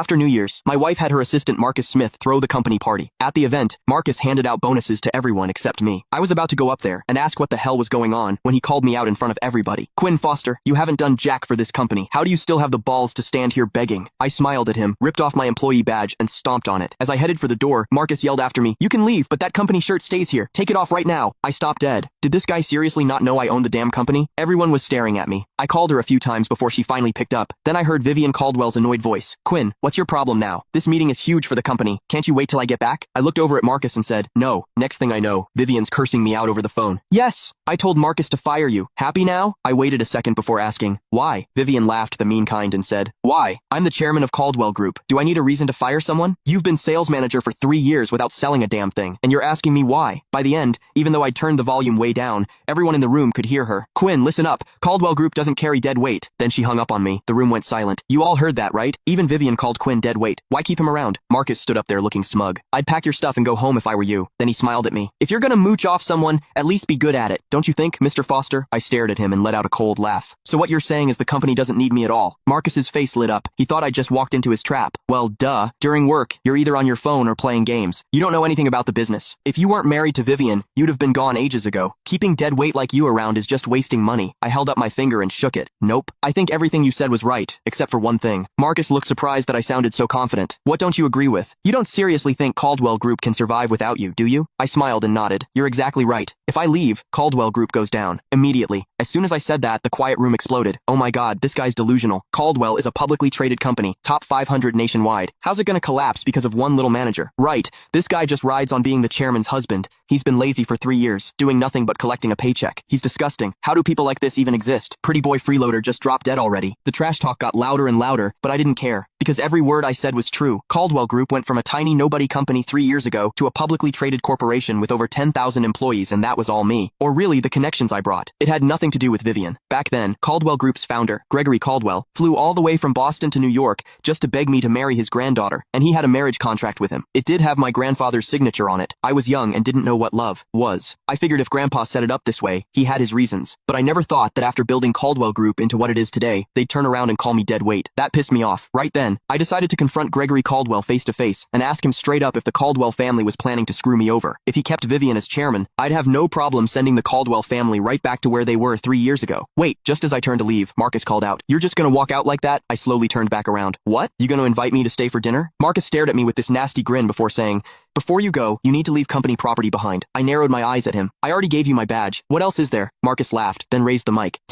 After New Year's, my wife had her assistant Marcus Smith throw the company party. At the event, Marcus handed out bonuses to everyone except me. I was about to go up there and ask what the hell was going on when he called me out in front of everybody. "Quinn Foster, you haven't done jack for this company. How do you still have the balls to stand here begging?" I smiled at him, ripped off my employee badge, and stomped on it. As I headed for the door, Marcus yelled after me, "You can leave, but that company shirt stays here. Take it off right now." I stopped dead. Did this guy seriously not know I owned the damn company? Everyone was staring at me. I called her a few times before she finally picked up. Then I heard Vivian Caldwell's annoyed voice. "Quinn, what's your problem now? This meeting is huge for the company. Can't you wait till I get back?" I looked over at Marcus and said, "No." Next thing I know, Vivian's cursing me out over the phone. "Yes, I told Marcus to fire you. Happy now?" I waited a second before asking, "Why?" Vivian laughed the mean kind and said, "Why? I'm the chairman of Caldwell Group. Do I need a reason to fire someone? You've been sales manager for 3 years without selling a damn thing, and you're asking me why." By the end, even though I turned the volume way down, everyone in the room could hear her. "Quinn, listen up. Caldwell Group doesn't carry dead weight." Then she hung up on me. The room went silent. "You all heard that, right? Even Vivian called Quinn dead weight. Why keep him around?" Marcus stood up there looking smug. "I'd pack your stuff and go home if I were you." Then he smiled at me. "If you're gonna mooch off someone, at least be good at it. Don't you think, Mr. Foster?" I stared at him and let out a cold laugh. "So what you're saying is the company doesn't need me at all?" Marcus's face lit up. He thought I'd just walked into his trap. "Well, duh. During work, you're either on your phone or playing games. You don't know anything about the business. If you weren't married to Vivian, you'd have been gone ages ago. Keeping dead weight like you around is just wasting money." I held up my finger and shook it. "Nope. I think everything you said was right, except for one thing." Marcus looked surprised that I sounded so confident. "What don't you agree with? You don't seriously think Caldwell Group can survive without you, do you?" I smiled and nodded. "You're exactly right. If I leave, Caldwell Group goes down." Immediately. As soon as I said that, the quiet room exploded. "Oh my god, this guy's delusional. Caldwell is a publicly traded company, top 500 nationwide. How's it gonna collapse because of one little manager?" "Right. This guy just rides on being the chairman's husband. He's been lazy for 3 years, doing nothing but collecting a paycheck. He's disgusting. How do people like this even exist? Pretty boy freeloader just dropped dead already." The trash talk got louder and louder, but I didn't care, because every word I said was true. Caldwell Group went from a tiny nobody company 3 years ago to a publicly traded corporation with over 10,000 employees, and that was all me. Or really, the connections I brought. It had nothing to do with Vivian. Back then, Caldwell Group's founder, Gregory Caldwell, flew all the way from Boston to New York just to beg me to marry his granddaughter, and he had a marriage contract with him. It did have my grandfather's signature on it. I was young and didn't know what love was. I figured if Grandpa set it up this way, he had his reasons. But I never thought that after building Caldwell Group into what it is today, they'd turn around and call me dead weight. That pissed me off. Right then, I decided to confront Gregory Caldwell face to face and ask him straight up if the Caldwell family was planning to screw me over. If he kept Vivian as chairman, I'd have no problem sending the Caldwell family right back to where they were 3 years ago. Wait, just as I turned to leave, Marcus called out, "You're just gonna walk out like that?" I slowly turned back around. "What? You gonna invite me to stay for dinner?" Marcus stared at me with this nasty grin before saying, "Before you go, you need to leave company property behind." I narrowed my eyes at him. "I already gave you my badge. What else is there?" Marcus laughed, then raised the mic.